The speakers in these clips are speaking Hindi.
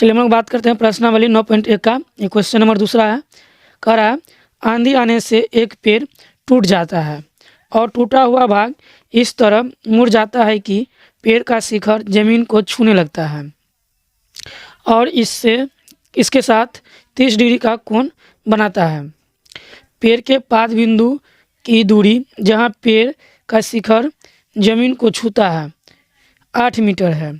चलिए हम लोग बात करते हैं प्रश्नावली 9.1 का। ये क्वेश्चन नंबर दूसरा है। कह रहा है आंधी आने से एक पेड़ टूट जाता है और टूटा हुआ भाग इस तरह मुड़ जाता है कि पेड़ का शिखर जमीन को छूने लगता है और इसके साथ 30 डिग्री का कोण बनाता है। पेड़ के पाद बिंदु की दूरी जहाँ पेड़ का शिखर जमीन को छूता है 8 मीटर है।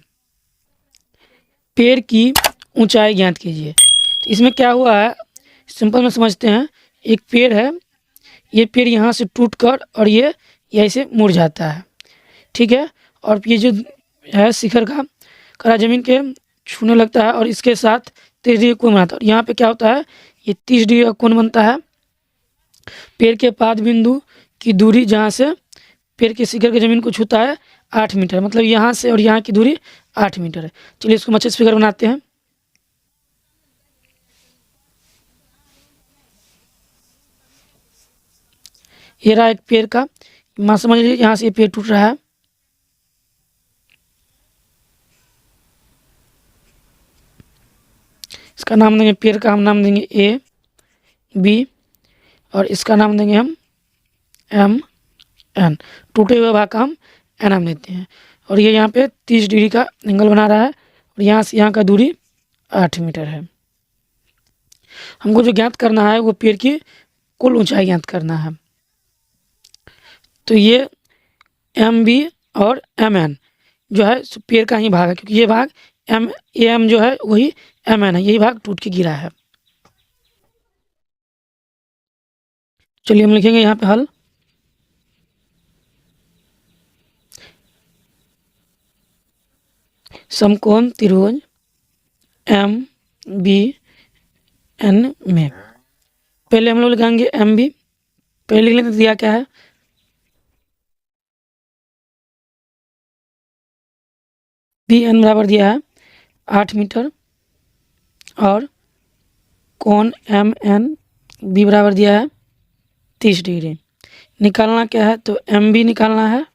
पेड़ की ऊंचाई ज्ञात कीजिए। तो इसमें क्या हुआ है, सिंपल में समझते हैं। एक पेड़ है, ये पेड़ यहाँ से टूटकर और ये ऐसे मुड़ जाता है, ठीक है। और ये जो है शिखर का कड़ा जमीन के छूने लगता है और इसके साथ 30 डिग्री कोण बनाता है। और यहाँ पे क्या होता है, ये 30 डिग्री का कोण बनता है। पेड़ के पाद बिंदु की दूरी जहाँ से पेड़ के शिखर के ज़मीन को छूता है 8 मीटर, मतलब यहाँ से और यहाँ की दूरी 8 मीटर है। चलिए इसको अच्छे से फिगर बनाते हैं। ये रहा एक पेड़ का, मान समझ लीजिए यहाँ से ये पेड़ टूट रहा है। इसका नाम देंगे, पेड़ का हम नाम देंगे ए बी और इसका नाम देंगे हम एम एन। टूटे हुए भाग का हम एन नाम देते हैं। और ये यहाँ पे 30 डिग्री का एंगल बना रहा है और यहाँ से यहाँ का दूरी 8 मीटर है। हमको जो ज्ञात करना है वो पेड़ की कुल ऊंचाई ज्ञात करना है। तो ये एम बी और एम एन जो है पेड़ का ही भाग है, क्योंकि ये भाग एम जो है वही एम एन है, यही भाग टूट के गिरा है। चलिए हम लिखेंगे यहाँ पे हल। समकोण त्रिभुज एम बी एन में पहले हम लोग लिखेंगे एम बी। पहले लिख लेते, दिया क्या है, बी एन बराबर दिया है 8 मीटर और कोण एम एन बी बराबर दिया है 30 डिग्री। निकालना क्या है, तो एम बी निकालना है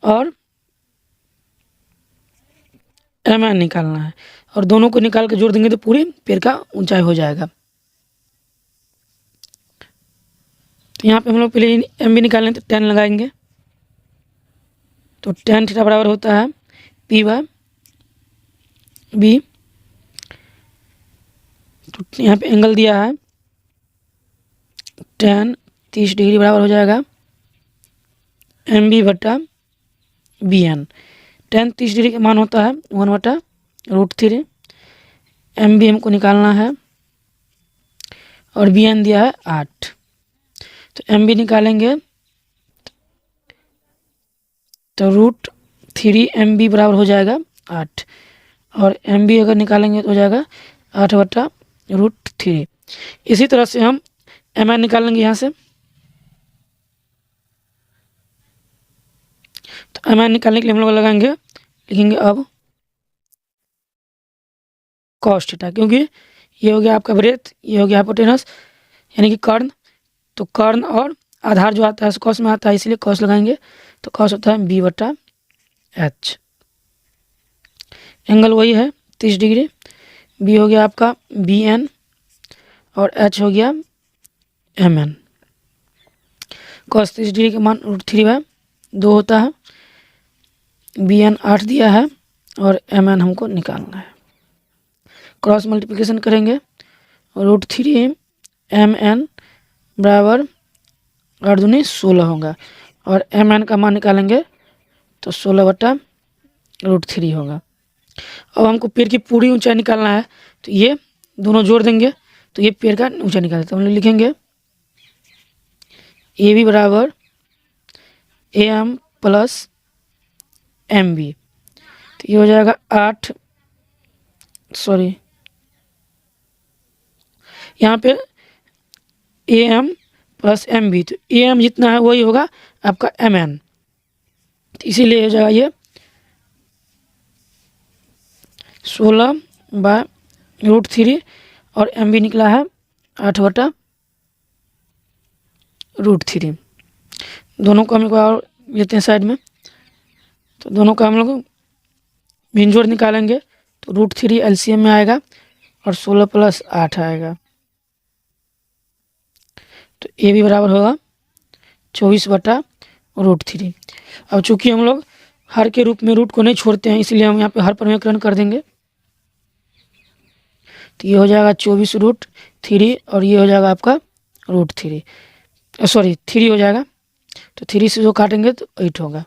और एम एन निकालना है और दोनों को निकाल के जोड़ देंगे तो पूरी पेड़ का ऊंचाई हो जाएगा। तो यहाँ पे हम लोग पहले एम बी निकालें तो 10 लगाएंगे, तो tan थीटा बराबर होता है पी बाय बी। तो यहाँ पे एंगल दिया है tan 30 डिग्री बराबर हो जाएगा एम बी बटा बी एन। tan 30 डिग्री का मान होता है 1/√3। एम बी हमको निकालना है और बी एन दिया है 8। तो एम बी निकालेंगे तो √3 एम बी बराबर हो जाएगा 8 और एम बी अगर निकालेंगे तो हो जाएगा 8/√3। इसी तरह से हम एम एन निकालेंगे यहाँ से। तो एम एन निकालने के लिए हम लोग लगाएंगे, लिखेंगे अब कॉस थीटा, क्योंकि ये हो गया आपका ब्रेथ, ये हो गया हाइपोटेनस यानी कि कर्ण। तो कर्ण और आधार जो आता है कॉस में आता है, इसलिए कॉस लगाएंगे। तो कॉस होता है बी बटा एच। एंगल वही है 30 डिग्री। बी हो गया आपका बी एन और एच हो गया एम एन। कॉस 30 डिग्री का मान √3/2 होता है। बी एन 8 दिया है और एम एन हमको निकालना है। क्रॉस मल्टीप्लिकेशन करेंगे और √3 एम एन बराबर 8 दूनी 16 होगा और एम एन का मान निकालेंगे तो 16/√3 होगा। अब हमको पेड़ की पूरी ऊंचाई निकालना है, तो ये दोनों जोड़ देंगे तो ये पेड़ का ऊंचाई निकाल देते हैं। हम लोग लिखेंगे ए बी बराबर A M plus M B. तो ये हो जाएगा 8, सॉरी यहाँ पे A M plus M B. तो ए एम जितना है वही होगा आपका एम एन, तो इसीलिए हो जाएगा ये 16/√3 और एम बी निकला है 8/√3। दोनों को हम एक बार लेते हैं साइड में। तो दोनों का हम लोग भिन्न जोड़ निकालेंगे तो √3 एलसीएम में आएगा और 16 + 8 आएगा, तो ये भी बराबर होगा 24/√3। अब चूंकि हम लोग हर के रूप में रूट को नहीं छोड़ते हैं, इसलिए हम यहाँ पे हर प्रमेयकरण कर देंगे। तो ये हो जाएगा 24√3 और ये हो जाएगा आपका √3, सॉरी 3 हो जाएगा। तो 3 से जो काटेंगे तो 8 होगा।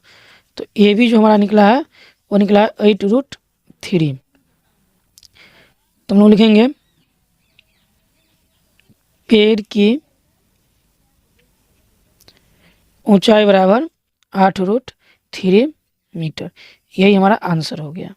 तो ये भी जो हमारा निकला है वो निकला है 8√3। तो हम लोग लिखेंगे पेड़ की ऊंचाई बराबर 8√3 मीटर। यही हमारा आंसर हो गया।